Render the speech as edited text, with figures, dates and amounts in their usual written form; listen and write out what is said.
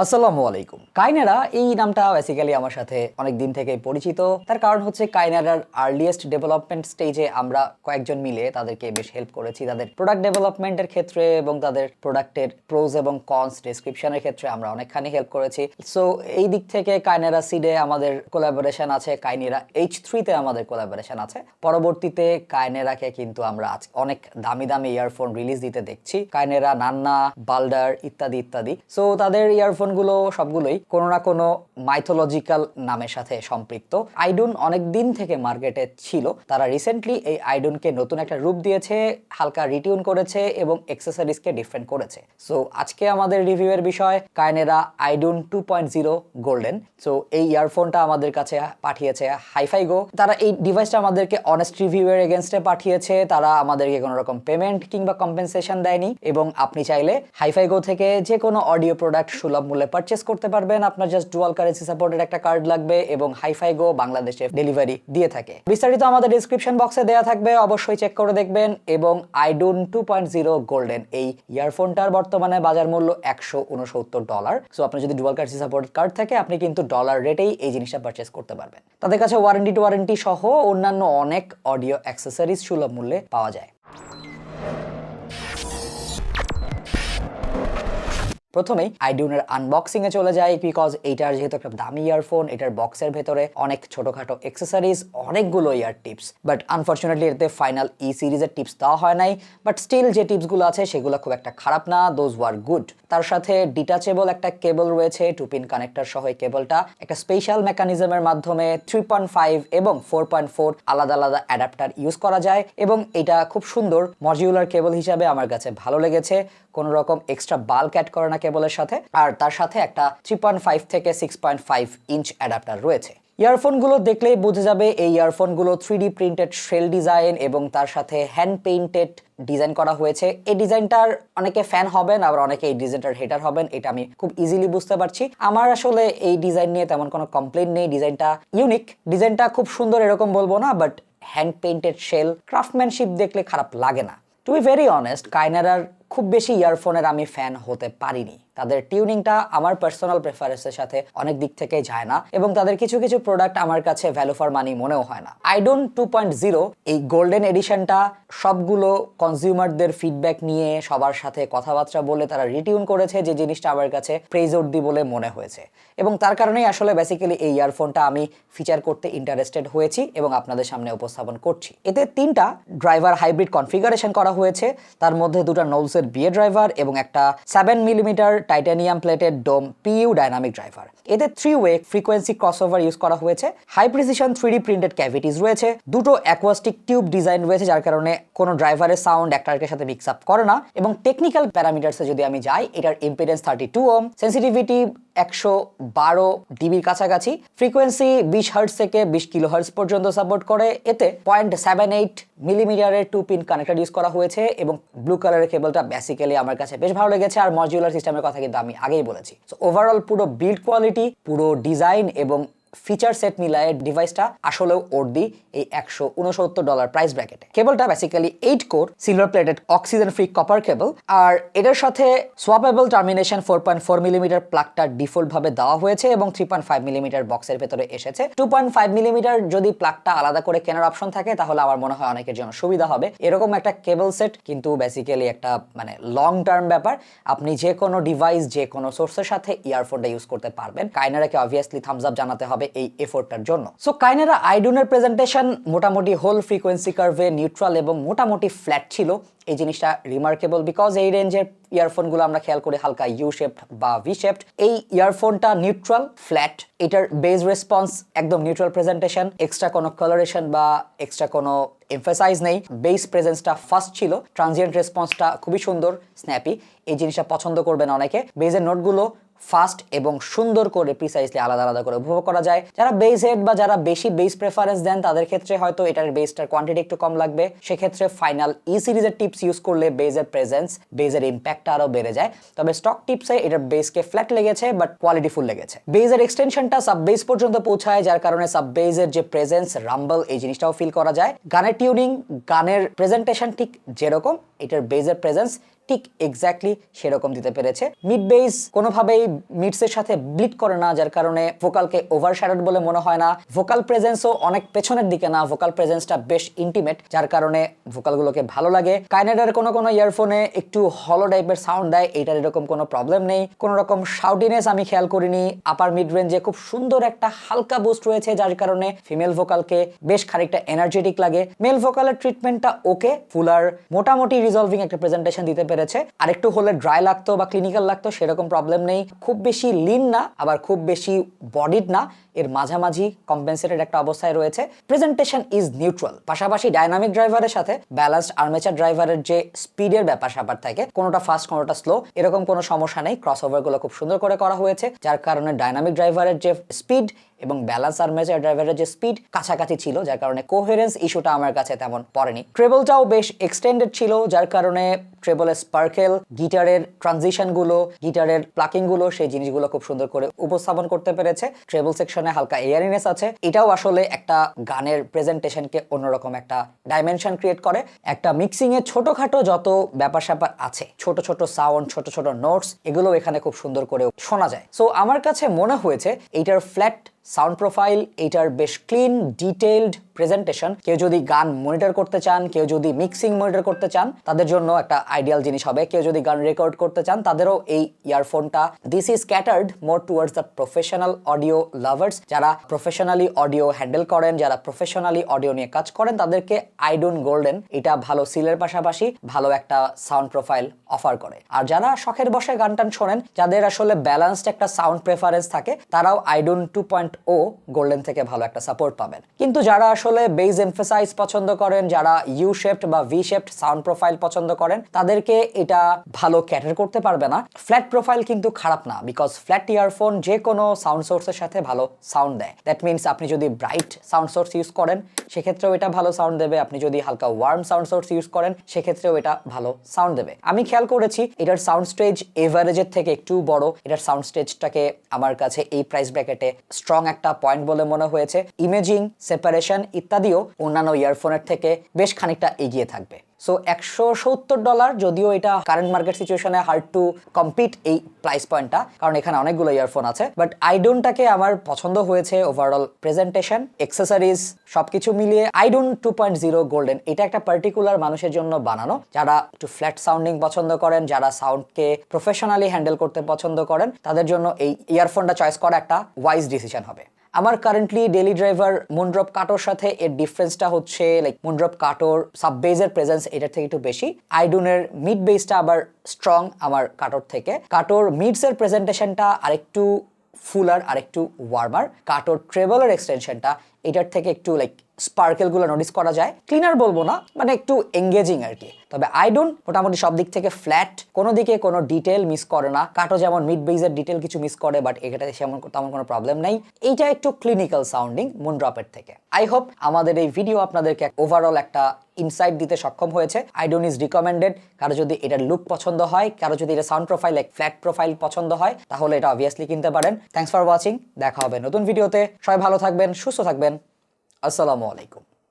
আসসালামু আলাইকুম। কাইনেরা এই নামটা বেসিক্যালি আমার সাথে অনেক দিন থেকেই পরিচিত। তার কারণ হচ্ছে কাইনেরার আর্লিয়েস্ট ডেভেলপমেন্ট স্টেজে আমরা কয়েকজন মিলে তাদেরকে বেশ হেল্প করেছি তাদের প্রোডাক্ট ডেভেলপমেন্টের ক্ষেত্রে এবং তাদের প্রোডাক্টের প্রোজ এবং কনস ডেসক্রিপশনের ক্ষেত্রে আমরা অনেকখানি হেল্প করেছি। সো এই দিক থেকে কাইনেরা সিডে আমাদের কোলাবোরেশন আছে, কাইনেরা H3-তে আমাদের কোলাবোরেশন আছে। পরবর্তীতে কাইনেরাকে কিন্তু আমরা অনেক দামি দামি ইয়ারফোন রিলিজ দিতে দেখছি, কাইনেরা, নান্না, বাল্ডার ইত্যাদি ইত্যাদি। সো তাদের ইয়ারফোন গুলো সবগুলোই কোনো না কোনো মাইথোলজিক্যাল নামের সাথে সম্পৃক্ত। আইডুন অনেক দিন থেকে মার্কেটে ছিল, তারা রিসেন্টলি এই আইডুনকে নতুন একটা রূপ দিয়েছে, হালকা রিটিউন করেছে এবং অ্যাক্সেসরিজকে ডিফারেন্ট করেছে। সো আজকে আমাদের রিভিউয়ের বিষয় কাইনেরা আইডুন 2.0 গোল্ডেন। সো এই ইয়ারফোনটা আমাদের কাছে পাঠিয়েছে হাইফাই গো। তারা এই ডিভাইসটা আমাদেরকে অনেস্ট রিভিউয়ের এগেনস্টে পাঠিয়েছে, তারা আমাদেরকে কোনো রকম পেমেন্ট কিংবা কম্পেনসেশন দেয়নি এবং আপনি চাইলে হাইফাই গো থেকে যে কোনো অডিও প্রোডাক্ট সুলভ মূল্যে পারচেস করতে পারবেন। আপনার জাস্ট ডুয়াল কারেন্সি সাপোর্টের একটা কার্ড লাগবে এবং হাইফাই গো বাংলাদেশে ডেলিভারি দিয়ে থাকে। বিস্তারিত আমাদের ডেসক্রিপশন বক্সে দেওয়া থাকবে, অবশ্যই চেক করে দেখবেন। এবং আইডুন 2.0 গোল্ডেন এই ইয়ারফোনটার বর্তমানে বাজার মূল্য $169। সো আপনার যদি ডুয়াল কারেন্সি সাপোর্ট কার্ড থাকে আপনি কিন্তু ডলার রেটেই এই জিনিসটা পারচেস করতে পারবেন। তাদের কাছে ওয়ারেন্টি সহ অন্যান্য অনেক অডিও অ্যাক্সেসরিজ সুলভ মূল্যে পাওয়া যায়। প্রথমেই আইডুনের আনবক্সিং এ চলে যায়, বিকজ এইটার যেহেতু একটা দামি ইয়ারফোন, এটার বক্সের ভেতরে অনেক ছোটখাটো অ্যাক্সেসরিজ, অনেকগুলো ইয়ার টিপস, বাট আনফরচুনেটলি এতে ফাইনাল ই সিরিজের টিপস দেওয়া হয় নাই। বাট স্টিল যে টিপসগুলো আছে সেগুলো খুব একটা খারাপ না, দোজ ওয়ার গুড। তার সাথে ডিটাচেবল একটা কেবল রয়েছে, 2 পিন কানেক্টর সহ এই কেবলটা একটা স্পেশাল মেকানিজমের মাধ্যমে 3.5 এবং 4.4 আলাদা আলাদা অ্যাডাপ্টার ইউজ করা যায় এবং এটা খুব সুন্দর মডিউলার কেবল হিসাবে আমার কাছে ভালো লেগেছে। কোনো রকম এক্সট্রা বাল্ক অ্যাড করে না কেবলের সাথে, আর তার সাথে একটা 3.5 থেকে 6.5 ইঞ্চ অ্যাডাপ্টার রয়েছে। ইয়ারফোনগুলো দেখলেই বোঝা যাবে এই ইয়ারফোনগুলো 3D প্রিন্টেড শেল ডিজাইন এবং তার সাথে হ্যান্ড পেইন্টেড ডিজাইন করা হয়েছে। এই ডিজাইনটার অনেকে ফ্যান হবেন, আবার অনেকে এই ডিজাইনটার হেটার হবেন, এটা আমি খুব ইজিলি বুঝতে পারছি। আমার আসলে এই ডিজাইন নিয়ে তেমন কোনো কমপ্লেইন নেই, ডিজাইনটা ইউনিক, ডিজাইনটা খুব সুন্দর এরকম বলবো না, but hand painted shell craftsmanship দেখলে খারাপ লাগে না। টু বি ভেরি অনেস্ট, কাইনেরার খুব বেশি ইয়ারফোনের আমি ফ্যান হতে পারিনি। তাদের টিউনিংটা আমার পার্সোনাল প্রেফারেন্সের সাথে অনেক দিক থেকেই যায় না এবং তাদের কিছু কিছু প্রোডাক্ট আমার কাছে ভ্যালু ফর মানি মনেও হয় না। আইডুন 2.0 এই গোল্ডেন এডিশনটা সবগুলো কনজিউমারদের ফিডব্যাক নিয়ে সবার সাথে কথাবার্তা বলে তারা রিটিউন করেছে, যে জিনিসটা আমার কাছে প্রেজওর্দি বলে মনে হয়েছে এবং তার কারণেই আসলে বেসিক্যালি এই ইয়ারফোনটা আমি ফিচার করতে ইন্টারেস্টেড হয়েছি এবং আপনাদের সামনে উপস্থাপন করছি। এতে 3টা ড্রাইভার হাইব্রিড কনফিগারেশন করা হয়েছে, তার মধ্যে 2টা নোলসের বিএ ড্রাইভার এবং একটা 7mm টাইটানিয়াম প্লেটেড ডোম পিইউ ডাইনামিক ড্রাইভার। এতে 3-ওয়ে ফ্রিকোয়েন্সি ক্রসওভার ইউজ করা হয়েছে, high precision 3D printed cavities রয়েছে, 2টো অ্যাকোয়াস্টিক টিউব ডিজাইন রয়েছে যার কারণে কোনো ড্রাইভারের সাউন্ড একটার সাথে মিক্স আপ করে না। এবং টেকনিক্যাল প্যারামিটারসে যদি আমি যাই, এটার ইম্পিডেন্স 32 ওহম, সেন্সিটিভিটি 112 ডিবির কাছাকাছি, ফ্রিকোয়েন্সি 20 হার্টজ থেকে 20 কিলোহার্টজ পর্যন্ত সাপোর্ট করে। এতে 0.78 মিলিমিটারের 2 পিন কানেক্টর ইউজ করা হয়েছে এবং ব্লু কালারের কেবলটা বেসিক্যালি আমার কাছে বেশ ভালো লেগেছে। আর মডিউলার সিস্টেমের কথা কিন্তু আমি আগেই বলেছি। সো ওভারঅল পুরো বিল্ড কোয়ালিটি, পুরো ডিজাইন এবং ফিচার সেট মিলায়ে ডিভাইসটা আসলেও ওর্দি এই $169 প্রাইস ব্র্যাকেটে। কেবলটা basically 8 core silver plated oxygen free copper cable, আর এটার সাথে সোয়াপেবল টার্মিনেশন 4.4 মিলিমিটার প্লাগটা ডিফল্ট ভাবে দেওয়া হয়েছে এবং 3.5 মিলিমিটার বক্সের ভেতরে এসেছে। 2.5 মিলিমিটার যদি প্লাগটা আলাদা করে কেনার অপশন থাকে তাহলে আমার মনে হয় অনেকের জন্য সুবিধা হবে। এরকম একটা কেবল সেট কিন্তু বেসিক্যালি একটা লং টার্ম ব্যাপার, আপনি যে কোনো ডিভাইস যে কোনো সোর্সের সাথে ইয়ারফোনটা ইউজ করতে পারবেন। কাইনেরাকে অবভিয়াসলি থামস আপ জানাতে হবে এই এফোর্টটার জন্য। সো কাইনেরা আইডুনের প্রেজেন্টেশন মোটামুটি হোল ফ্রিকোয়েন্সি কার্ভে নিউট্রাল এবং মোটামুটি ফ্ল্যাট ছিল। এই জিনিসটা রিমার্কেবল বিকজ এই রেঞ্জের ইয়ারফোনগুলো আমরা খেয়াল করি হালকা ইউ শেপড বা ভি শেপড। এই ইয়ারফোনটা নিউট্রাল ফ্ল্যাট, এটার বেস রেসপন্স একদম নিউট্রাল প্রেজেন্টেশন, এক্সট্রা কোনো কালারেশন বা এক্সট্রা কোনো এমফাসাইজ নেই। বেস প্রেজেন্সটা ফাস্ট ছিল, ট্রানজিয়েন্ট রেসপন্সটা খুবই সুন্দর, স্ন্যাপি, এই জিনিসটা পছন্দ করবেন অনেকে। বেজের নোটগুলো ফাস্ট এবং সুন্দর করে প্রিসাইজলি আলাদা আলাদা করে উপভোগ করা যায়। যারা বেস হেড বা যারা বেশি বেস প্রেফারেন্স দেন তাদের ক্ষেত্রে হয়তো এটার বেসটার কোয়ান্টিটি একটু কম লাগবে, সেক্ষেত্রে ফাইনাল ই সিরিজের টিপস ইউজ করলে বেজের প্রেজেন্স, বেজের ইম্প্যাক্টটা আরও বেড়ে যায়। তবে স্টক টিপসে এটার বেসকে ফ্ল্যাট লেগেছে বাট কোয়ালিটিফুল লেগেছে। বেজের এক্সটেনশনটা সাব বেস পর্যন্ত পৌঁছায় যার কারণে সাব বেজের যে প্রেজেন্স, রাম্বল, এই জিনিসটাও ফিল করা যায়। গানের টিউনিং, গানের প্রেজেন্টেশন ঠিক যেরকম, এটার বেজের প্রেজেন্স ঠিক এক্স্যাক্টলি সেরকম দিতে পেরেছে। মিড বেস কোনোভাবেই মিডসের সাথে ব্লিড করে না, যার কারণে ভোকালকে ওভারশ্যাডোড বলে মনে হয় না। ভোকাল প্রেজেন্সও অনেক পেছনের দিকে না, ভোকাল প্রেজেন্সটা বেশ ইন্টিমেট, যার কারণে ভোকালগুলোকে ভালো লাগে। কাইনেরার কোনো ইয়ারফোনে একটু হলো টাইপের সাউন্ড দেয়, এটার এরকম কোনো প্রবলেম নেই। কোনো রকম শাউটিনেস আমি খেয়াল করিনি। আপার মিড রেঞ্জে খুব সুন্দর একটা হালকা বুস্ট রয়েছে, যার কারণে ফিমেল ভোকালকে বেশ খানিকটা এনার্জেটিক লাগে। মেল ভোকালের ট্রিটমেন্টটা ওকে, ফুলার মোটামুটি রিজলভিং একটা প্রেজেন্টেশন দিতে পেরেছে। আরেকটু হলে ড্রাই লাগতো বা ক্লিনিক্যাল লাগতো, সেরকম প্রবলেম নেই। খুব বেশি লিন না, আবার খুব বেশি বডিড না, এর মাঝামাঝি কম্পেনসেটেড একটা অবস্থায় রয়েছে। Presentation is neutral. পাশাপাশি ডাইনামিক ড্রাইভারের সাথে ব্যালেন্সড আর্মেচার ড্রাইভারের যে স্পিডের ব্যাপার স্যাপার থাকে, কোনোটা ফাস্ট কোনোটা স্লো, এরকম কোনো সমস্যা নেই। ক্রসওভার গুলো খুব সুন্দর করে করা হয়েছে, যার কারণে ডাইনামিক ড্রাইভারের যে স্পিড এবং ব্যালেন্স আর্মেচার ড্রাইভারের যে স্পিড কাছাকাছি ছিল, যার কারণে কোহেরেন্স ইস্যুটা আমার কাছে তেমন পড়েনি। ট্রেবলটাও বেশ এক্সটেন্ডেড ছিল, যার কারণে ট্রেবলের স্পার্কেল, গিটারের ট্রানজিশনগুলো, গিটারের প্লাকিংগুলো, সেই জিনিসগুলো খুব সুন্দর করে উপস্থাপন করতে পেরেছে। ট্রেবল সেকশনে হালকা এয়ারিনেস আছে, এটাও আসলে একটা গানের প্রেজেন্টেশনকে অন্যরকম একটা ডাইমেনশন ক্রিয়েট করে। একটা মিক্সিং এ ছোটখাটো যত ব্যাপার স্যাপার আছে, ছোট ছোট সাউন্ড, ছোট ছোট নোটস, এগুলো এখানে খুব সুন্দর করে শোনা যায়। সো আমার কাছে মনে হয়েছে এইটার ফ্ল্যাট সাউন্ড প্রোফাইল, এইটার বেশ ক্লিন ডিটেইলড প্রেজেন্টেশন, কেউ যদি গান মনিটর করতে চান, কেউ যদি মিক্সিং মনিটর করতে চান, তাদের জন্য একটা আইডিয়াল জিনিস হবে। কেউ যদি গান রেকর্ড করতে চান, তাদেরও এই ইয়ারফোনটা। This is catered more towards the professional audio lovers, যারা প্রফেশনালি অডিও হ্যান্ডেল করেন, যারা প্রফেশনালি অডিও নিয়ে কাজ করেন, তাদেরকে আইডুন গোল্ডেন এটা ভালো সিলের পাশাপাশি ভালো একটা সাউন্ড প্রোফাইল অফার করে। আর যারা শখের বসে গান টান শোনেন, যাদের আসলে ব্যালেন্সড একটা সাউন্ড প্রেফারেন্স থাকে, তারাও আইডুন 2.0 গোল্ডেন থেকে ভালো একটা সাপোর্ট পাবেন। কিন্তু যারা আসলে বেস এমফাসাইজ পছন্দ করেন, যারা ইউ শেপড বা ভি শেপড সাউন্ড প্রোফাইল পছন্দ করেন, তাদেরকে এটা ভালো ক্যাটার করতে পারবে না। ফ্ল্যাট প্রোফাইল কিন্তু খারাপ না, বিকজ ফ্ল্যাট ইয়ারফোন যে কোনো সাউন্ড সোর্সের সাথে ভালো সাউন্ড দেয়। দ্যাট মিনস আপনি যদি ব্রাইট সাউন্ড সোর্স ইউজ করেন, সেক্ষেত্রেও এটা ভালো সাউন্ড দেবে। আপনি যদি হালকা ওয়ার্ম সাউন্ড সোর্স ইউজ করেন, সেক্ষেত্রেও এটা ভালো সাউন্ড দেবে। আমি খেয়াল করেছি এটার সাউন্ড স্টেজ এভারেজের থেকে একটু বড়। এটার সাউন্ড স্টেজটাকে আমার কাছে এই প্রাইস ব্র্যাকেটে স্ট্রং একটা পয়েন্ট বলে মনে হয়েছে। ইমেজিং, সেপারেশন ইত্যাদিও অন্যান্য ইয়ারফোনের থেকে বেশ খানিকটা এগিয়ে থাকবে। সো $170, যদিও এটা কারেন্ট মার্কেট সিচুয়েশনে হার্ড টু কম্পিট এই প্রাইস পয়েন্টটা, কারণ এখানে অনেকগুলো ইয়ারফোন আছে। বাট আইডুনটাকে আমার পছন্দ হয়েছে। ওভারঅল প্রেজেন্টেশন, অ্যাক্সেসরিজ সবকিছু মিলিয়ে আইডুন 2.0 গোল্ডেন এটা একটা পার্টিকুলার মানুষের জন্য বানানো, যারা একটু ফ্ল্যাট সাউন্ডিং পছন্দ করেন, যারা সাউন্ডকে প্রফেশনালি হ্যান্ডেল করতে পছন্দ করেন, তাদের জন্য এই ইয়ারফোনটা চয়েস করা একটা ওয়াইজ ডিসিশন হবে। আমার কারেন্টলি ডেইলি ড্রাইভার মুনড্রপ কাটোর সাথে এর ডিফারেন্সটা হচ্ছে লাইক মুনড্রপ কাটোর সাব বেজের প্রেজেন্স এটার থেকে একটু বেশি। আইডুনের মিড বেসটা আবার স্ট্রং আমার কাটোর থেকে। কাটোর মিডস এর প্রেজেন্টেশনটা আরেকটু ফুলার, আরেকটু ওয়ার্মার। কাটোর ট্রেবলের এক্সটেনশনটা এটার থেকে একটু লাইক স্পার্কেল গুলো নোটিস করা যায়। ক্লিনার বলবো না, মানে একটু এঙ্গেজিং আর কি। তবে আইডুন মোটামুটি সব দিক থেকে ফ্ল্যাট, কোনো দিকে কোনো ডিটেল মিস করে না। কাটো যেমন মিড বেজের ডিটেল কিছু মিস করে, বাট এটাতে তেমন কোনো প্রবলেম নাই। এইটা একটু ক্লিনিক্যাল সাউন্ডিং মুনড্রপের থেকে। আই হোপ আমাদের এই ভিডিও আপনাদেরকে ওভারঅল একটা ইনসাইট দিতে সক্ষম হয়েছে। আইডুন ইজ রিকমেন্ডেড। কারো যদি এটার লুক পছন্দ হয়, কারো যদি এটা sound profile like flat profile পছন্দ হয়, তাহলে এটা অবভিয়াসলি কিনতে পারেন। Thanks for watching. দেখা হবে নতুন ভিডিওতে। সবাই ভালো থাকবেন, সুস্থ থাকবেন। আসসালামু আলাইকুম।